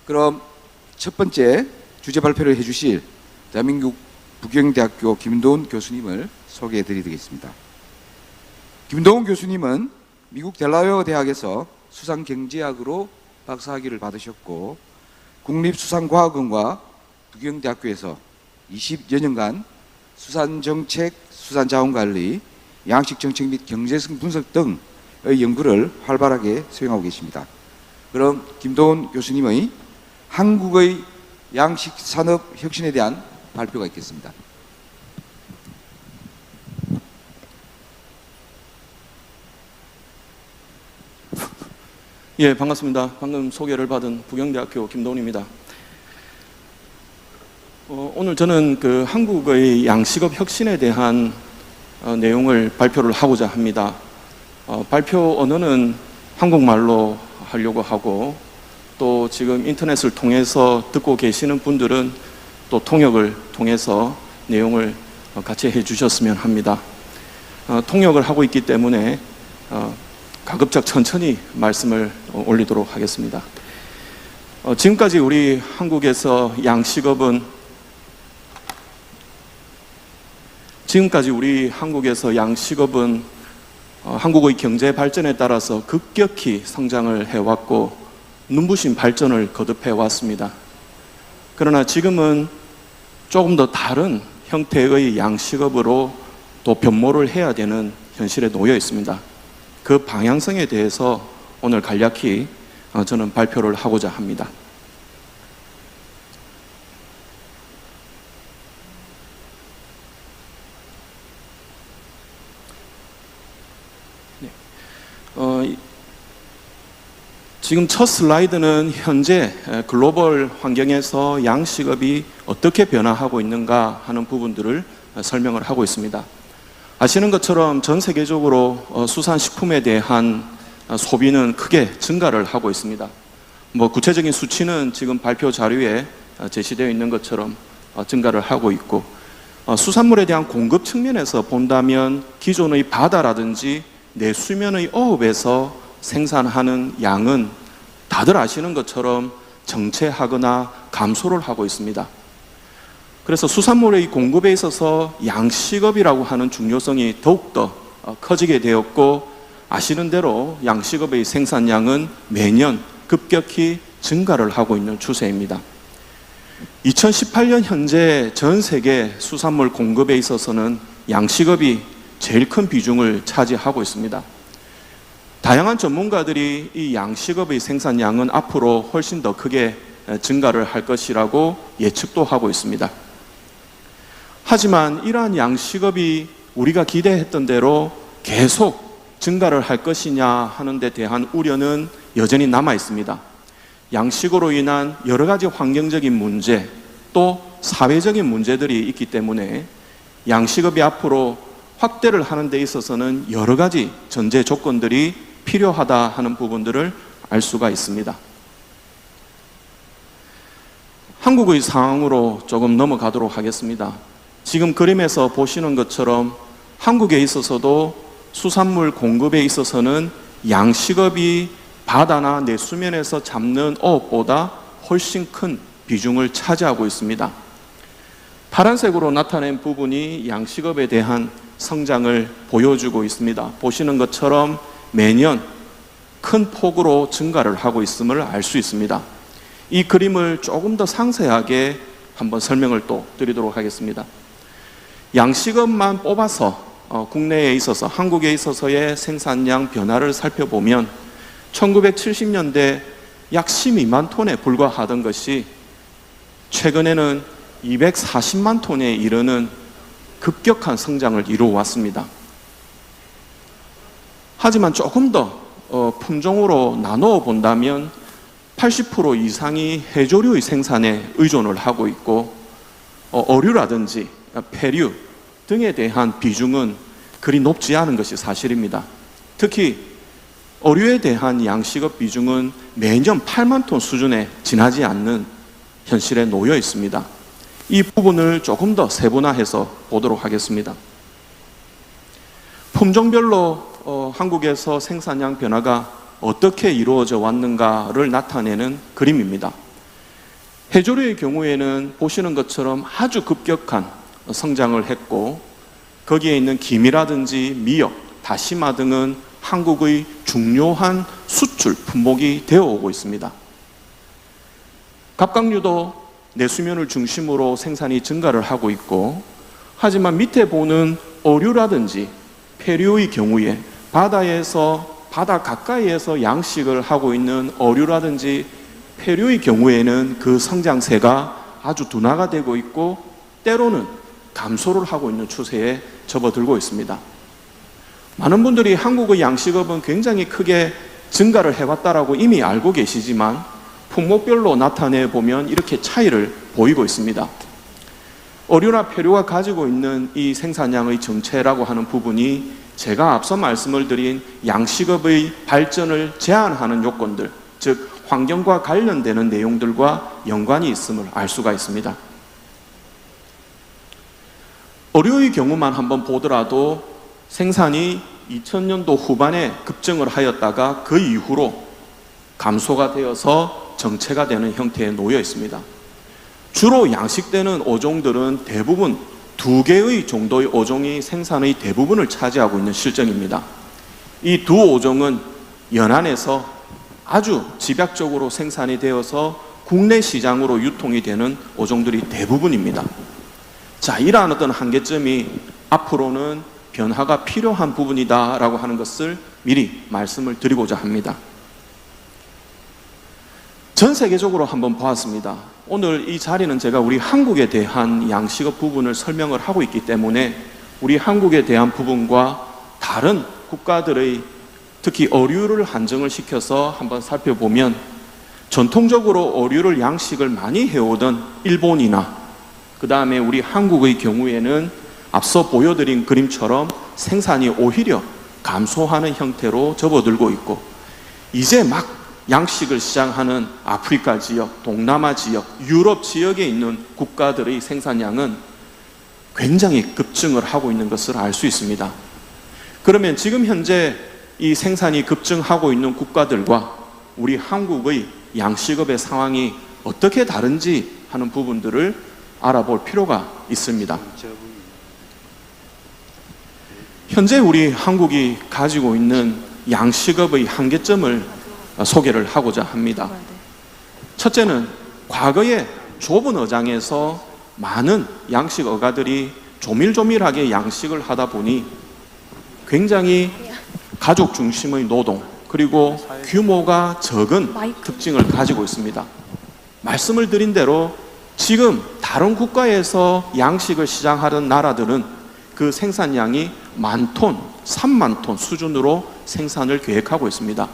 그럼 첫 번째 주제 발표를 해주실 대한민국 부경대학교 김도훈 교수님을 소개해 드리겠습니다. 김도훈 교수님은 미국 델라웨어 대학에서 수상경제학으로 박사학위를 받으셨고 국립수산과학원과 부경대학교에서 20여 년간 수산정책, 수산자원관리, 양식정책 및 경제성 분석 등의 연구를 활발하게 수행하고 계십니다. 그럼 김도훈 교수님의 한국의 양식산업 혁신에 대한 발표가 있겠습니다. 예, 반갑습니다. 방금 소개를 받은 부경대학교 김도훈입니다. 오늘 저는 한국의 양식업 혁신에 대한 내용을 발표를 하고자 합니다. 발표 언어는 한국말로 하려고 하고 또 지금 인터넷을 통해서 듣고 계시는 분들은 또 통역을 통해서 내용을 같이 해주셨으면 합니다. 통역을 하고 있기 때문에 가급적 천천히 말씀을 올리도록 하겠습니다. 지금까지 우리 한국에서 양식업은 한국의 경제 발전에 따라서 급격히 성장을 해왔고 눈부신 발전을 거듭해 왔습니다. 그러나 지금은 조금 더 다른 형태의 양식업으로 또 변모를 해야 되는 현실에 놓여 있습니다. 그 방향성에 대해서 오늘 간략히 저는 발표를 하고자 합니다. 지금 첫 슬라이드는 현재 글로벌 환경에서 양식업이 어떻게 변화하고 있는가 하는 부분들을 설명을 하고 있습니다. 아시는 것처럼 전 세계적으로 수산식품에 대한 소비는 크게 증가를 하고 있습니다. 구체적인 수치는 지금 발표 자료에 제시되어 있는 것처럼 증가를 하고 있고, 수산물에 대한 공급 측면에서 본다면 기존의 바다라든지 내수면의 어업에서 생산하는 양은 다들 아시는 것처럼 정체하거나 감소를 하고 있습니다. 그래서 수산물의 공급에 있어서 양식업이라고 하는 중요성이 더욱더 커지게 되었고, 아시는 대로 양식업의 생산량은 매년 급격히 증가를 하고 있는 추세입니다. 2018년 현재 전 세계 수산물 공급에 있어서는 양식업이 제일 큰 비중을 차지하고 있습니다. 다양한 전문가들이 이 양식업의 생산량은 앞으로 훨씬 더 크게 증가를 할 것이라고 예측도 하고 있습니다. 하지만 이러한 양식업이 우리가 기대했던 대로 계속 증가를 할 것이냐 하는 데 대한 우려는 여전히 남아 있습니다. 양식으로 인한 여러 가지 환경적인 문제, 또 사회적인 문제들이 있기 때문에 양식업이 앞으로 확대를 하는 데 있어서는 여러 가지 전제 조건들이 필요하다 하는 부분들을 알 수가 있습니다. 한국의 상황으로 조금 넘어가도록 하겠습니다. 지금 그림에서 보시는 것처럼 한국에 있어서도 수산물 공급에 있어서는 양식업이 바다나 내수면에서 잡는 어업보다 훨씬 큰 비중을 차지하고 있습니다. 파란색으로 나타낸 부분이 양식업에 대한 성장을 보여주고 있습니다. 보시는 것처럼 매년 큰 폭으로 증가를 하고 있음을 알 수 있습니다. 이 그림을 조금 더 상세하게 한번 설명을 또 드리도록 하겠습니다. 양식업만 뽑아서 국내에 있어서 한국에 있어서의 생산량 변화를 살펴보면 1970년대 약 12만 톤에 불과하던 것이 최근에는 240만 톤에 이르는 급격한 성장을 이루어왔습니다. 하지만 조금 더 품종으로 나누어 본다면 80% 이상이 해조류의 생산에 의존을 하고 있고, 어류라든지 폐류 등에 대한 비중은 그리 높지 않은 것이 사실입니다. 특히 어류에 대한 양식업 비중은 매년 8만 톤 수준에 지나지 않는 현실에 놓여 있습니다. 이 부분을 조금 더 세분화해서 보도록 하겠습니다. 품종별로 한국에서 생산량 변화가 어떻게 이루어져 왔는가를 나타내는 그림입니다. 해조류의 경우에는 보시는 것처럼 아주 급격한 성장을 했고, 거기에 있는 김이라든지 미역, 다시마 등은 한국의 중요한 수출 품목이 되어 오고 있습니다. 갑각류도 내수면을 중심으로 생산이 증가를 하고 있고, 하지만 밑에 보는 어류라든지 폐류의 경우에 바다 가까이에서 양식을 하고 있는 어류라든지 폐류의 경우에는 그 성장세가 아주 둔화가 되고 있고, 때로는 감소를 하고 있는 추세에 접어들고 있습니다. 많은 분들이 한국의 양식업은 굉장히 크게 증가를 해왔다라고 이미 알고 계시지만, 품목별로 나타내 보면 이렇게 차이를 보이고 있습니다. 어류나 폐류가 가지고 있는 이 생산량의 정체라고 하는 부분이 제가 앞서 말씀을 드린 양식업의 발전을 제한하는 요건들, 즉 환경과 관련되는 내용들과 연관이 있음을 알 수가 있습니다. 어류의 경우만 한번 보더라도 생산이 2000년도 후반에 급증을 하였다가 그 이후로 감소가 되어서 정체가 되는 형태에 놓여 있습니다. 주로 양식되는 어종들은 대부분 2개의 정도의 어종이 생산의 대부분을 차지하고 있는 실정입니다. 이 두 어종은 연안에서 아주 집약적으로 생산이 되어서 국내 시장으로 유통이 되는 어종들이 대부분입니다. 자, 이러한 어떤 한계점이 앞으로는 변화가 필요한 부분이다라고 하는 것을 미리 말씀을 드리고자 합니다. 전 세계적으로 한번 보았습니다. 오늘 이 자리는 제가 우리 한국에 대한 양식업 부분을 설명을 하고 있기 때문에 우리 한국에 대한 부분과 다른 국가들의 특히 어류를 한정을 시켜서 한번 살펴보면, 전통적으로 어류를 양식을 많이 해오던 일본이나 그 다음에 우리 한국의 경우에는 앞서 보여드린 그림처럼 생산이 오히려 감소하는 형태로 접어들고 있고, 이제 막 양식을 시장하는 아프리카 지역, 동남아 지역, 유럽 지역에 있는 국가들의 생산량은 굉장히 급증을 하고 있는 것을 알 수 있습니다. 그러면 지금 현재 이 생산이 급증하고 있는 국가들과 우리 한국의 양식업의 상황이 어떻게 다른지 하는 부분들을 알아볼 필요가 있습니다. 현재 우리 한국이 가지고 있는 양식업의 한계점을 소개를 하고자 합니다. 첫째는 과거에 좁은 어장에서 많은 양식 어가들이 조밀조밀하게 양식을 하다 보니 굉장히 가족 중심의 노동, 그리고 규모가 적은 특징을 가지고 있습니다. 말씀을 드린 대로 지금 다른 국가에서 양식을 시장하는 나라들은 그 생산량이 10,000톤, 30,000톤 수준으로 생산을 계획하고 있습니다.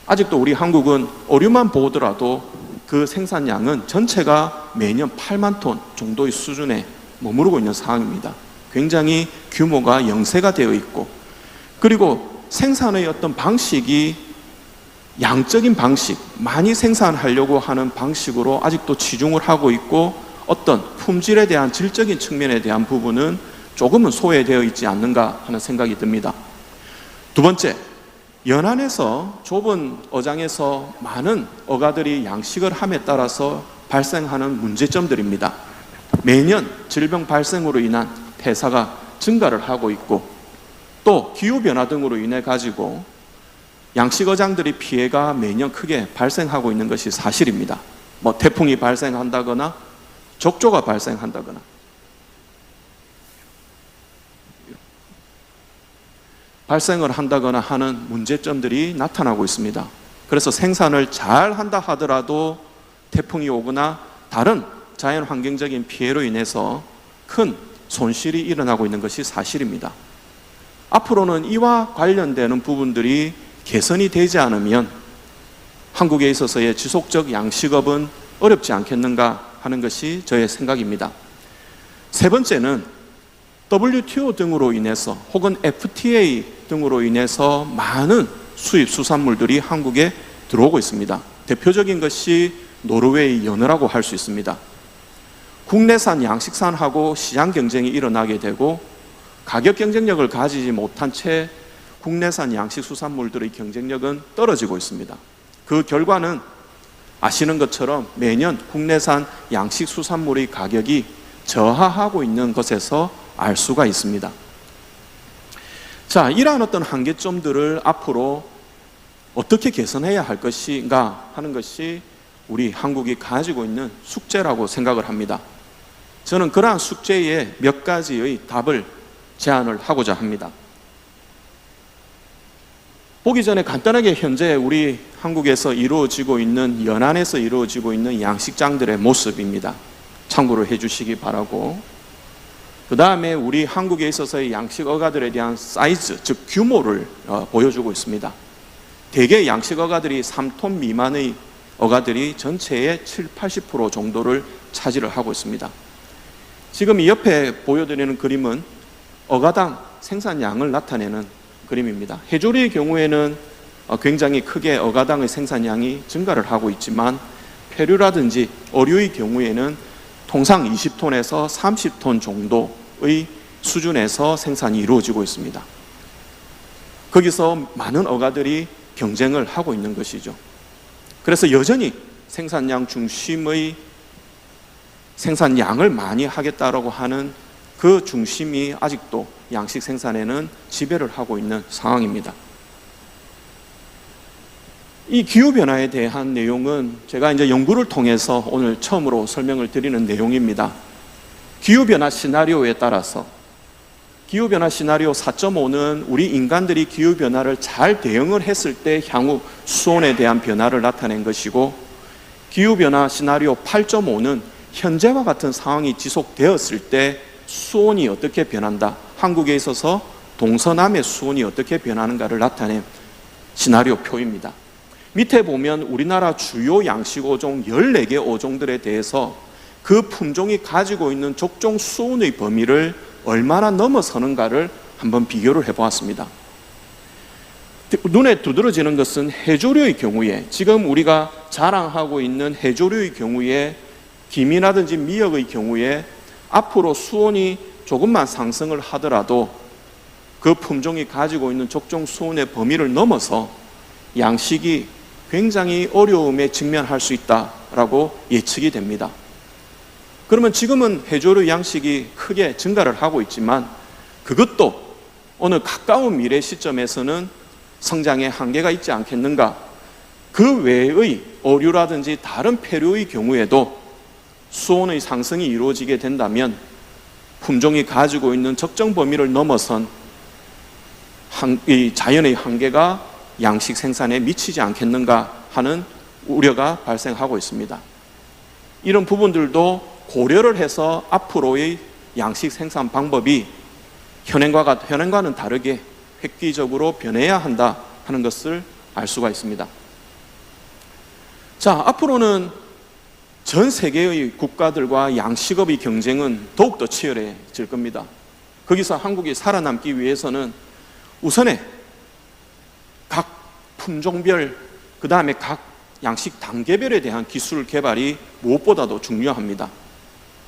아직도 우리 한국은 어류만 보더라도 그 생산량은 전체가 매년 8만 톤 정도의 수준에 머무르고 있는 상황입니다. 굉장히 규모가 영세가 되어 있고, 그리고 생산의 어떤 방식이 양적인 방식, 많이 생산하려고 하는 방식으로 아직도 치중을 하고 있고, 어떤 품질에 대한 질적인 측면에 대한 부분은 조금은 소외되어 있지 않는가 하는 생각이 듭니다. 두 번째, 연안에서 좁은 어장에서 많은 어가들이 양식을 함에 따라서 발생하는 문제점들입니다. 매년 질병 발생으로 인한 폐사가 증가를 하고 있고, 또 기후변화 등으로 인해 가지고 양식어장들의 피해가 매년 크게 발생하고 있는 것이 사실입니다. 태풍이 발생한다거나 적조가 발생한다거나, 발생을 한다거나 하는 문제점들이 나타나고 있습니다. 그래서 생산을 잘 한다 하더라도 태풍이 오거나 다른 자연 환경적인 피해로 인해서 큰 손실이 일어나고 있는 것이 사실입니다. 앞으로는 이와 관련되는 부분들이 개선이 되지 않으면 한국에 있어서의 지속적 양식업은 어렵지 않겠는가 하는 것이 저의 생각입니다. 세 번째는 WTO 등으로 인해서 혹은 FTA 등으로 인해서 많은 수입 수산물들이 한국에 들어오고 있습니다. 대표적인 것이 노르웨이 연어라고 할 수 있습니다. 국내산 양식산하고 시장 경쟁이 일어나게 되고, 가격 경쟁력을 가지지 못한 채 국내산 양식 수산물들의 경쟁력은 떨어지고 있습니다. 그 결과는 아시는 것처럼 매년 국내산 양식수산물의 가격이 저하하고 있는 것에서 알 수가 있습니다. 자, 이러한 어떤 한계점들을 앞으로 어떻게 개선해야 할 것인가 하는 것이 우리 한국이 가지고 있는 숙제라고 생각을 합니다. 저는 그러한 숙제에 몇 가지의 답을 제안을 하고자 합니다. 보기 전에 간단하게 현재 우리 한국에서 이루어지고 있는, 연안에서 이루어지고 있는 양식장들의 모습입니다. 참고를 해주시기 바라고, 그 다음에 우리 한국에 있어서의 양식 어가들에 대한 사이즈, 즉 규모를 보여주고 있습니다. 대개 양식 어가들이 3톤 미만의 어가들이 전체의 70-80% 정도를 차지를 하고 있습니다. 지금 이 옆에 보여드리는 그림은 어가당 생산량을 나타내는 그림입니다. 해조류의 경우에는 굉장히 크게 어가당의 생산량이 증가를 하고 있지만, 폐류라든지 어류의 경우에는 통상 20톤에서 30톤 정도의 수준에서 생산이 이루어지고 있습니다. 거기서 많은 어가들이 경쟁을 하고 있는 것이죠. 그래서 여전히 생산량 중심의 생산량을 많이 하겠다라고 하는 그 중심이 아직도 양식 생산에는 지배를 하고 있는 상황입니다. 이 기후변화에 대한 내용은 제가 이제 연구를 통해서 오늘 처음으로 설명을 드리는 내용입니다. 기후변화 시나리오에 따라서, 기후변화 시나리오 4.5는 우리 인간들이 기후변화를 잘 대응을 했을 때 향후 수온에 대한 변화를 나타낸 것이고, 기후변화 시나리오 8.5는 현재와 같은 상황이 지속되었을 때 수온이 어떻게 변한다, 한국에 있어서 동서남의 수온이 어떻게 변하는가를 나타낸 시나리오 표입니다. 밑에 보면 우리나라 주요 양식 어종 14개 어종들에 대해서 그 품종이 가지고 있는 적정 수온의 범위를 얼마나 넘어서는가를 한번 비교를 해보았습니다. 눈에 두드러지는 것은 해조류의 경우에, 지금 우리가 자랑하고 있는 해조류의 경우에, 김이라든지 미역의 경우에 앞으로 수온이 조금만 상승을 하더라도 그 품종이 가지고 있는 적정 수온의 범위를 넘어서 양식이 굉장히 어려움에 직면할 수 있다라고 예측이 됩니다. 그러면 지금은 해조류 양식이 크게 증가를 하고 있지만, 그것도 어느 가까운 미래 시점에서는 성장의 한계가 있지 않겠는가. 그 외의 어류라든지 다른 폐류의 경우에도 수온의 상승이 이루어지게 된다면 품종이 가지고 있는 적정 범위를 넘어선 이 자연의 한계가 양식 생산에 미치지 않겠는가 하는 우려가 발생하고 있습니다. 이런 부분들도 고려를 해서 앞으로의 양식 생산 방법이 현행과는 다르게 획기적으로 변해야 한다 하는 것을 알 수가 있습니다. 자, 앞으로는 전 세계의 국가들과 양식업의 경쟁은 더욱더 치열해질 겁니다. 거기서 한국이 살아남기 위해서는 우선에 각 품종별, 그 다음에 각 양식 단계별에 대한 기술 개발이 무엇보다도 중요합니다.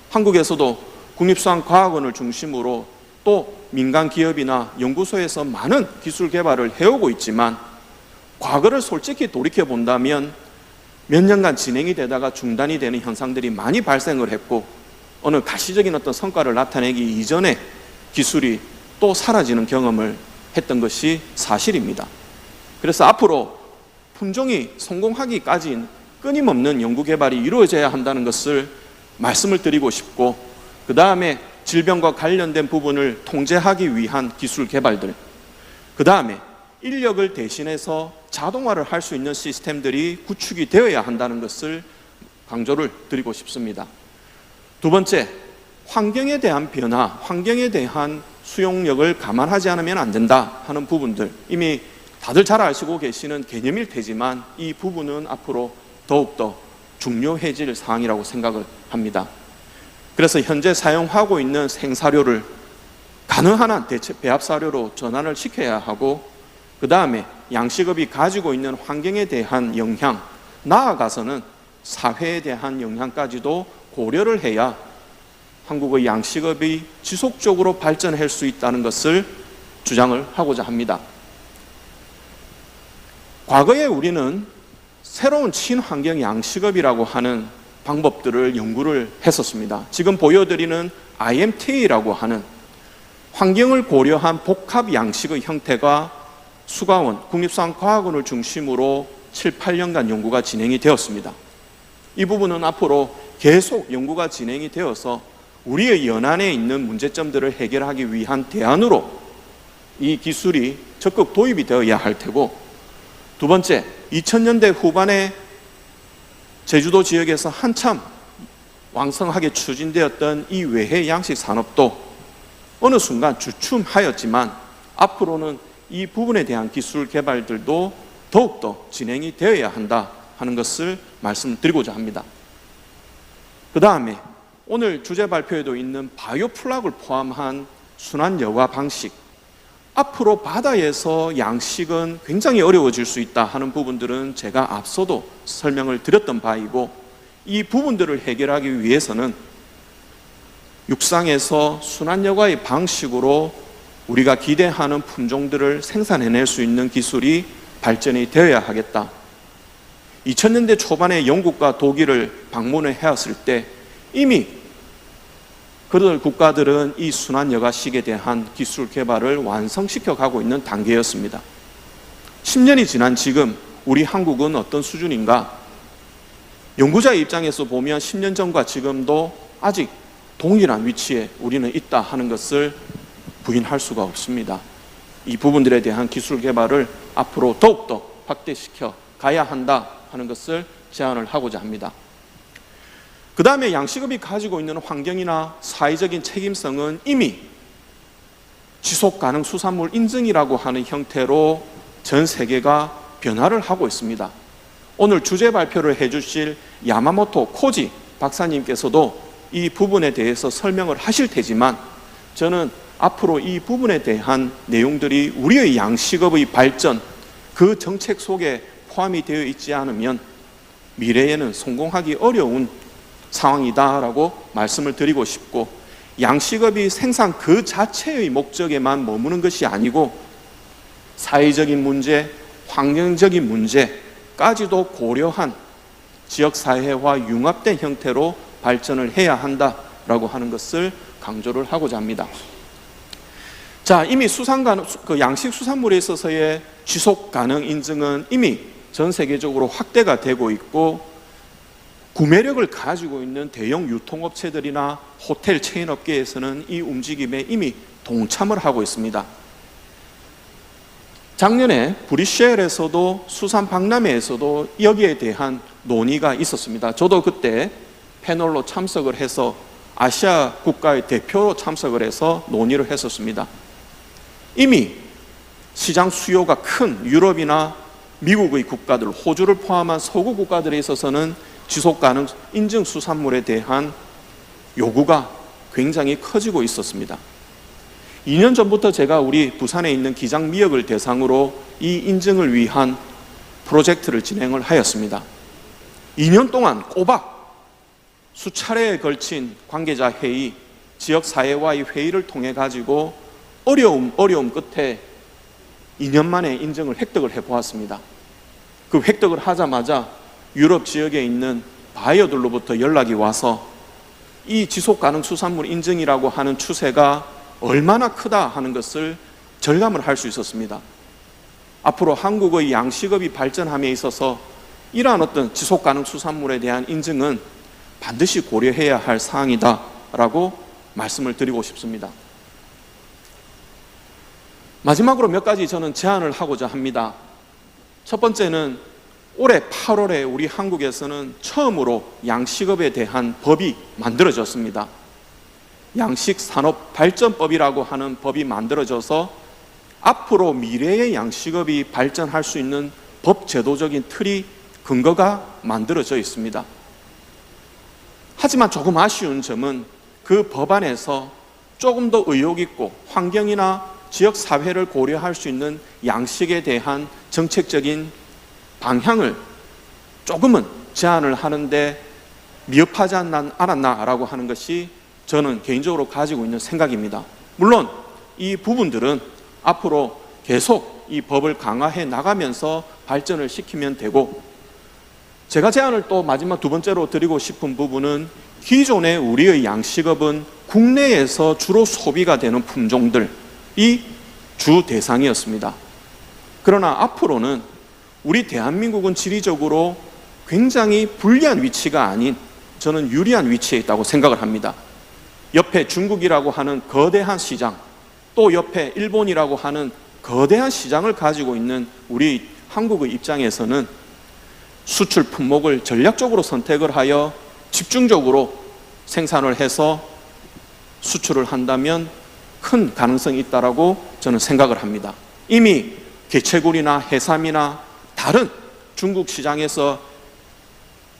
한국에서도 국립수산과학원을 중심으로 또 민간 기업이나 연구소에서 많은 기술 개발을 해오고 있지만, 과거를 솔직히 돌이켜 본다면 몇 년간 진행이 되다가 중단이 되는 현상들이 많이 발생을 했고, 어느 가시적인 어떤 성과를 나타내기 이전에 기술이 또 사라지는 경험을 했던 것이 사실입니다. 그래서 앞으로 품종이 성공하기까지는 끊임없는 연구 개발이 이루어져야 한다는 것을 말씀을 드리고 싶고, 그 다음에 질병과 관련된 부분을 통제하기 위한 기술 개발들, 그 다음에 인력을 대신해서 자동화를 할 수 있는 시스템들이 구축이 되어야 한다는 것을 강조를 드리고 싶습니다. 두 번째, 환경에 대한 변화, 환경에 대한 수용력을 감안하지 않으면 안 된다 하는 부분들, 이미 다들 잘 아시고 계시는 개념일 테지만 이 부분은 앞으로 더욱더 중요해질 사항이라고 생각을 합니다. 그래서 현재 사용하고 있는 생사료를 가능한 한 대체 배합사료로 전환을 시켜야 하고, 그 다음에 양식업이 가지고 있는 환경에 대한 영향, 나아가서는 사회에 대한 영향까지도 고려를 해야 한국의 양식업이 지속적으로 발전할 수 있다는 것을 주장을 하고자 합니다. 과거에 우리는 새로운 친환경 양식업이라고 하는 방법들을 연구를 했었습니다. 지금 보여드리는 IMTA라고 하는 환경을 고려한 복합 양식의 형태가 수가원, 국립수산과학원을 중심으로 7, 8년간 연구가 진행이 되었습니다. 이 부분은 앞으로 계속 연구가 진행이 되어서 우리의 연안에 있는 문제점들을 해결하기 위한 대안으로 이 기술이 적극 도입이 되어야 할 테고, 두 번째, 2000년대 후반에 제주도 지역에서 한참 왕성하게 추진되었던 이 외해 양식 산업도 어느 순간 주춤하였지만 앞으로는 이 부분에 대한 기술 개발들도 더욱더 진행이 되어야 한다 하는 것을 말씀드리고자 합니다. 그 다음에 오늘 주제 발표에도 있는 바이오플락을 포함한 순환 여과 방식, 앞으로 바다에서 양식은 굉장히 어려워질 수 있다 하는 부분들은 제가 앞서도 설명을 드렸던 바이고, 이 부분들을 해결하기 위해서는 육상에서 순환 여과의 방식으로 우리가 기대하는 품종들을 생산해낼 수 있는 기술이 발전이 되어야 하겠다. 2000년대 초반에 영국과 독일을 방문을 해왔을 때 이미 그들 국가들은 이 순환 여과식에 대한 기술 개발을 완성시켜 가고 있는 단계였습니다. 10년이 지난 지금 우리 한국은 어떤 수준인가? 연구자의 입장에서 보면 10년 전과 지금도 아직 동일한 위치에 우리는 있다 하는 것을 부인할 수가 없습니다. 이 부분들에 대한 기술 개발을 앞으로 더욱더 확대시켜 가야 한다 하는 것을 제안을 하고자 합니다. 그 다음에 양식업이 가지고 있는 환경이나 사회적인 책임성은 이미 지속가능 수산물 인증이라고 하는 형태로 전 세계가 변화를 하고 있습니다. 오늘 주제 발표를 해주실 야마모토 코지 박사님께서도 이 부분에 대해서 설명을 하실 테지만, 저는 앞으로 이 부분에 대한 내용들이 우리의 양식업의 발전, 그 정책 속에 포함이 되어 있지 않으면 미래에는 성공하기 어려운 상황이다라고 말씀을 드리고 싶고, 양식업이 생산 그 자체의 목적에만 머무는 것이 아니고 사회적인 문제, 환경적인 문제까지도 고려한 지역사회와 융합된 형태로 발전을 해야 한다라고 하는 것을 강조를 하고자 합니다. 자, 이미 양식 수산물에 있어서의 지속 가능 인증은 이미 전 세계적으로 확대가 되고 있고, 구매력을 가지고 있는 대형 유통업체들이나 호텔 체인 업계에서는 이 움직임에 이미 동참을 하고 있습니다. 작년에 브리셀에서도 수산 박람회에서도 여기에 대한 논의가 있었습니다. 저도 그때 패널로 참석을 해서 아시아 국가의 대표로 참석을 해서 논의를 했었습니다. 이미 시장 수요가 큰 유럽이나 미국의 국가들, 호주를 포함한 서구 국가들에 있어서는 지속가능 인증 수산물에 대한 요구가 굉장히 커지고 있었습니다. 2년 전부터 제가 우리 부산에 있는 기장미역을 대상으로 이 인증을 위한 프로젝트를 진행을 하였습니다. 2년 동안 꼬박 수차례에 걸친 관계자 회의, 지역사회와의 회의를 통해 가지고 어려움 끝에 2년 만에 인증을 획득을 해보았습니다. 그 획득을 하자마자 유럽 지역에 있는 바이어들로부터 연락이 와서 이 지속가능 수산물 인증이라고 하는 추세가 얼마나 크다 하는 것을 절감을 할 수 있었습니다. 앞으로 한국의 양식업이 발전함에 있어서 이러한 어떤 지속가능 수산물에 대한 인증은 반드시 고려해야 할 사항이다라고 말씀을 드리고 싶습니다. 마지막으로 몇 가지 저는 제안을 하고자 합니다. 첫 번째는 올해 8월에 우리 한국에서는 처음으로 양식업에 대한 법이 만들어졌습니다. 양식산업발전법이라고 하는 법이 만들어져서 앞으로 미래의 양식업이 발전할 수 있는 법제도적인 틀이, 근거가 만들어져 있습니다. 하지만 조금 아쉬운 점은 그 법안에서 조금 더 의욕 있고 환경이나 지역사회를 고려할 수 있는 양식에 대한 정책적인 방향을 조금은 제안을 하는데 미흡하지 않았나라고 하는 것이 저는 개인적으로 가지고 있는 생각입니다. 물론 이 부분들은 앞으로 계속 이 법을 강화해 나가면서 발전을 시키면 되고, 제가 제안을 또 마지막 두 번째로 드리고 싶은 부분은 기존의 우리의 양식업은 국내에서 주로 소비가 되는 품종들이 주 대상이었습니다. 그러나 앞으로는 우리 대한민국은 지리적으로 굉장히 불리한 위치가 아닌 저는 유리한 위치에 있다고 생각을 합니다. 옆에 중국이라고 하는 거대한 시장, 또 옆에 일본이라고 하는 거대한 시장을 가지고 있는 우리 한국의 입장에서는 수출 품목을 전략적으로 선택을 하여 집중적으로 생산을 해서 수출을 한다면 큰 가능성이 있다라고 저는 생각을 합니다. 이미 개체굴이나 해삼이나 다른 중국 시장에서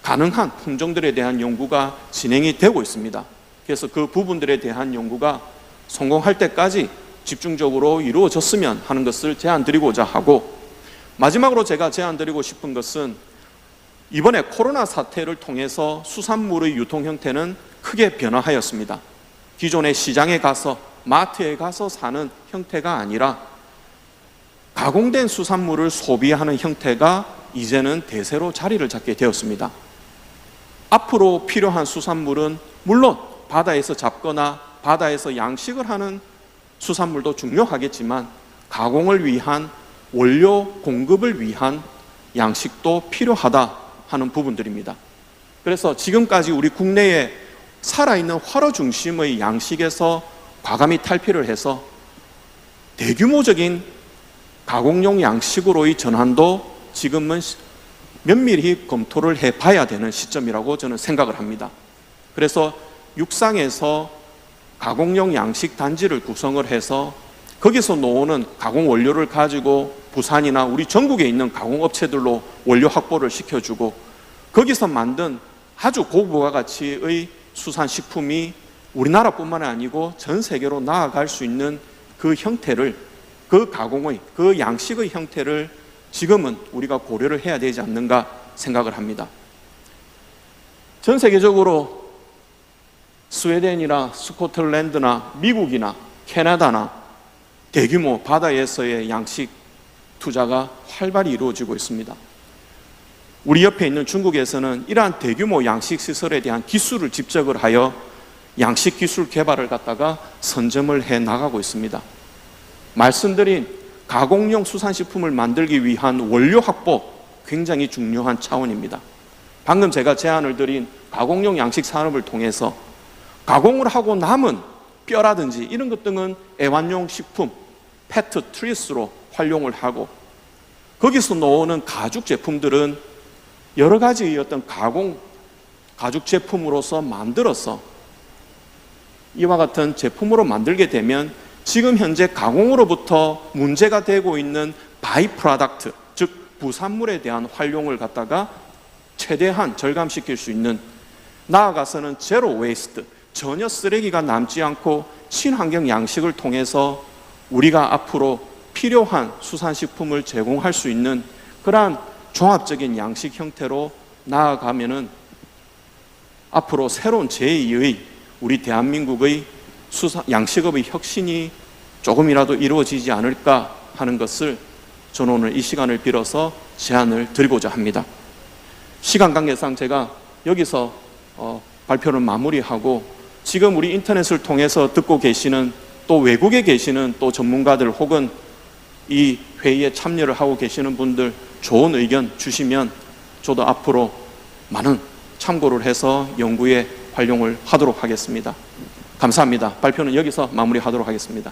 가능한 품종들에 대한 연구가 진행이 되고 있습니다. 그래서 그 부분들에 대한 연구가 성공할 때까지 집중적으로 이루어졌으면 하는 것을 제안드리고자 하고, 마지막으로 제가 제안드리고 싶은 것은 이번에 코로나 사태를 통해서 수산물의 유통 형태는 크게 변화하였습니다. 기존의 시장에 가서 마트에 가서 사는 형태가 아니라 가공된 수산물을 소비하는 형태가 이제는 대세로 자리를 잡게 되었습니다. 앞으로 필요한 수산물은 물론 바다에서 잡거나 바다에서 양식을 하는 수산물도 중요하겠지만 가공을 위한 원료 공급을 위한 양식도 필요하다 하는 부분들입니다. 그래서 지금까지 우리 국내에 살아있는 활어 중심의 양식에서 과감히 탈피를 해서 대규모적인 가공용 양식으로의 전환도 지금은 면밀히 검토를 해봐야 되는 시점이라고 저는 생각을 합니다. 그래서 육상에서 가공용 양식 단지를 구성을 해서 거기서 나오는 가공 원료를 가지고 부산이나 우리 전국에 있는 가공업체들로 원료 확보를 시켜주고 거기서 만든 아주 고부가가치의 수산식품이 우리나라뿐만 아니고 전 세계로 나아갈 수 있는 그 형태를, 그 가공의, 그 양식의 형태를 지금은 우리가 고려를 해야 되지 않는가 생각을 합니다. 전 세계적으로 스웨덴이나 스코틀랜드나 미국이나 캐나다나 대규모 바다에서의 양식 투자가 활발히 이루어지고 있습니다. 우리 옆에 있는 중국에서는 이러한 대규모 양식 시설에 대한 기술을 집적을 하여 양식 기술 개발을 갖다가 선점을 해 나가고 있습니다. 말씀드린 가공용 수산식품을 만들기 위한 원료 확보 굉장히 중요한 차원입니다. 방금 제가 제안을 드린 가공용 양식 산업을 통해서 가공을 하고 남은 뼈라든지 이런 것 등은 애완용 식품, 페트 트리스로 활용을 하고 거기서 나오는 가죽 제품들은 여러 가지의 어떤 가죽 제품으로서 만들어서 이와 같은 제품으로 만들게 되면 지금 현재 가공으로부터 문제가 되고 있는 바이 프로덕트, 즉 부산물에 대한 활용을 갖다가 최대한 절감시킬 수 있는, 나아가서는 제로 웨이스트, 전혀 쓰레기가 남지 않고 친환경 양식을 통해서 우리가 앞으로 필요한 수산식품을 제공할 수 있는 그러한 종합적인 양식 형태로 나아가면은 앞으로 새로운 제2의 우리 대한민국의 양식업의 혁신이 조금이라도 이루어지지 않을까 하는 것을 저는 오늘 이 시간을 빌어서 제안을 드리고자 합니다. 시간 관계상 제가 여기서 발표를 마무리하고, 지금 우리 인터넷을 통해서 듣고 계시는 또 외국에 계시는 또 전문가들 혹은 이 회의에 참여를 하고 계시는 분들 좋은 의견 주시면 저도 앞으로 많은 참고를 해서 연구에 활용을 하도록 하겠습니다. 감사합니다. 발표는 여기서 마무리하도록 하겠습니다.